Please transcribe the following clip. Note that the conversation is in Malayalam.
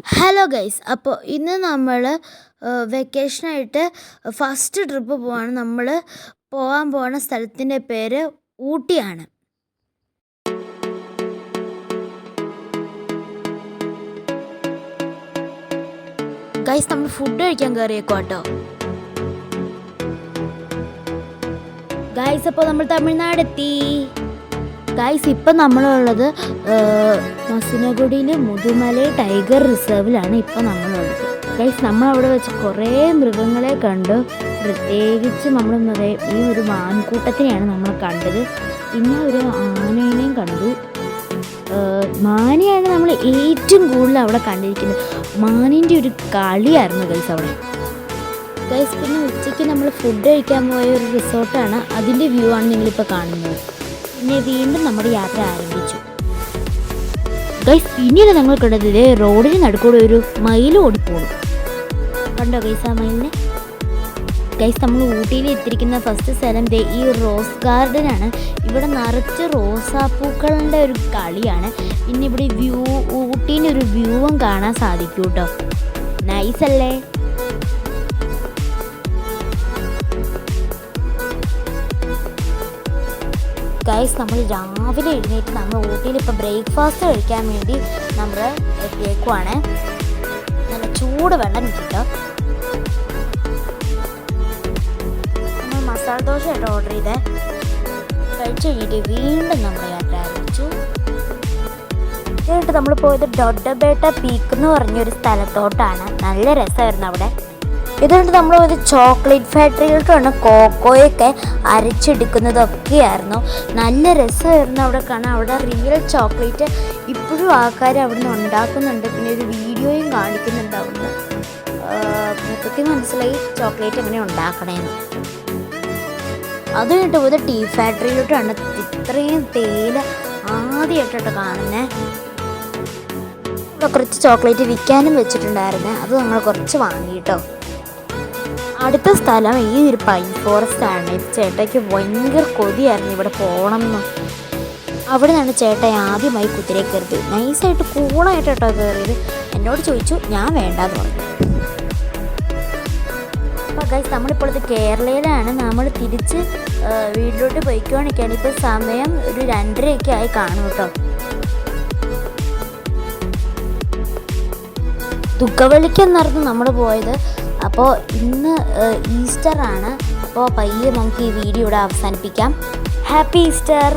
ഹലോ ഗൈസ്, അപ്പോൾ ഇന്ന് നമ്മൾ വെക്കേഷനായിട്ട് ഫസ്റ്റ് ട്രിപ്പ് പോവാണ്. നമ്മൾ പോകാൻ പോകുന്ന സ്ഥലത്തിൻ്റെ പേര് ഊട്ടിയാണ്. ഗൈസ്, നമ്മൾ ഫുഡ് കഴിക്കാൻ കയറിയേക്കോട്ടോ. ഗൈസ്, അപ്പോൾ നമ്മൾ തമിഴ്നാടെത്തി. ഗൈസ്, ഇപ്പം നമ്മളുള്ളത് മസിനഗുഡിയിൽ മുതുമലൈ ടൈഗർ റിസർവിലാണ് ഇപ്പം നമ്മളുള്ളത്. ഗൈസ്, നമ്മളവിടെ വെച്ച് കുറേ മൃഗങ്ങളെ കണ്ടു. പ്രത്യേകിച്ച് നമ്മൾ ഈ ഒരു മാൻകൂട്ടത്തിനെയാണ് നമ്മൾ കണ്ടത്. പിന്നെ ഒരു ആനേനെയും കണ്ടു. മാനെയാണ് നമ്മൾ ഏറ്റവും കൂടുതൽ അവിടെ കണ്ടിരിക്കുന്നത്. മാനിൻ്റെ ഒരു കളിയായിരുന്നു ഗൈസ് അവിടെ. ഗൈസ്, പിന്നെ ഉച്ചയ്ക്ക് നമ്മൾ ഫുഡ് കഴിക്കാൻ പോയ ഒരു റിസോർട്ടാണ്. അതിൻ്റെ വ്യൂ ആണ് നിങ്ങളിപ്പോൾ കാണുന്നത്. പിന്നെ വീണ്ടും നമ്മുടെ യാത്ര ആരംഭിച്ചു. ഗൈസ്, പിന്നീട് ഞങ്ങൾ കണ്ടത് റോഡിന് നടുക്കൂടെ ഒരു മയിൽ ഓടിപ്പോകും. കണ്ടോ ഗൈസ് ആ മയിലിനെ? ഗൈസ്, നമ്മൾ ഊട്ടിയിൽ എത്തിയിരിക്കുന്ന ഫസ്റ്റ് സ്ഥലം ഈ റോസ് ഗാർഡനാണ്. ഇവിടെ നിറച്ച് റോസാപ്പൂക്കളുടെ ഒരു കളിയാണ്. പിന്നെ ഇവിടെ ഊട്ടീൻ്റെ ഒരു വ്യൂവും കാണാൻ സാധിക്കും കേട്ടോ. നൈസ് അല്ലേ? ഗൈസ്, നമ്മൾ രാവിലെ എഴുന്നേറ്റ് നമ്മൾ ഊട്ടിയിൽ ഇപ്പോൾ ബ്രേക്ക്ഫാസ്റ്റ് കഴിക്കാൻ വേണ്ടി നമ്മൾ എത്തിയേക്കുവാണ്. നല്ല ചൂട് വെള്ളം കിട്ടോ. നമ്മൾ മസാല ദോശ ആയിട്ട് ഓർഡർ ചെയ്തേ. കഴിച്ച് കഴിഞ്ഞിട്ട് വീണ്ടും നമ്മൾ യാത്ര ആരംഭിച്ചു. എന്നിട്ട് നമ്മൾ പോയത് ഡൊഡബേട്ട പീക്ക് എന്ന് പറഞ്ഞൊരു സ്ഥലത്തോട്ടാണ്. നല്ല രസമായിരുന്നു അവിടെ. ഇതുകൊണ്ട് നമ്മൾ ഒരു ചോക്ലേറ്റ് ഫാക്ടറിയിലോട്ടാണ് കോക്കോയൊക്കെ അരച്ചെടുക്കുന്നതൊക്കെയായിരുന്നു. നല്ല രസമായിരുന്നു അവിടെ കാണാൻ. അവിടെ റിയൽ ചോക്ലേറ്റ് ഇപ്പോഴും ആൾക്കാർ അവിടെ നിന്ന് ഉണ്ടാക്കുന്നുണ്ട്. പിന്നെ ഒരു വീഡിയോയും കാണിക്കുന്നുണ്ട് അവിടുന്ന്. മൊത്തത്തിൽ മനസ്സിലായി ചോക്ലേറ്റ് എങ്ങനെ ഉണ്ടാക്കണേന്ന്. അത് കഴിഞ്ഞിട്ട് പോയത് ടീ ഫാക്ടറിയിലോട്ടാണ്. ഇത്രയും തേയില ആദ്യമായിട്ടോ കാണുന്നത്. ഇവിടെ കുറച്ച് ചോക്ലേറ്റ് വിൽക്കാനും വെച്ചിട്ടുണ്ടായിരുന്നേ. അത് നമ്മൾ കുറച്ച് വാങ്ങിയിട്ടോ. അടുത്ത സ്ഥലം ഈ ഒരു പൈൻ ഫോറസ്റ്റ് ആണ്. ചേട്ടയ്ക്ക് ഭയങ്കര കൊതിയായിരുന്നു ഇവിടെ പോകണം എന്ന്. അവിടെ നിന്നാണ് ചേട്ടൻ ആദ്യമായി കുതിരയെ കയറിയത്. നൈസായിട്ട് കൂളായിട്ട് കേട്ടോ കയറിയത്. എന്നോട് ചോദിച്ചു, ഞാൻ വേണ്ടാന്ന് പറഞ്ഞു. അപ്പോൾ ഗൈസ്, നമ്മളിപ്പോഴത്തെ കേരളയിലാണ്. നമ്മൾ തിരിച്ച് വീട്ടിലോട്ട് പോയിക്കൊണ്ടിരിക്കുകയാണ്. ഇപ്പോൾ സമയം ഒരു 2:30 ആയി കാണും കേട്ടോ. തുക്കവള്ളിക്കെന്നായിരുന്നു നമ്മൾ പോയത്. അപ്പോൾ ഇന്ന് ഈസ്റ്റർ ആണ്. അപ്പോൾ പയ്യെ നമുക്ക് ഈ വീഡിയോ ഇവിടെ അവസാനിപ്പിക്കാം. Happy Easter.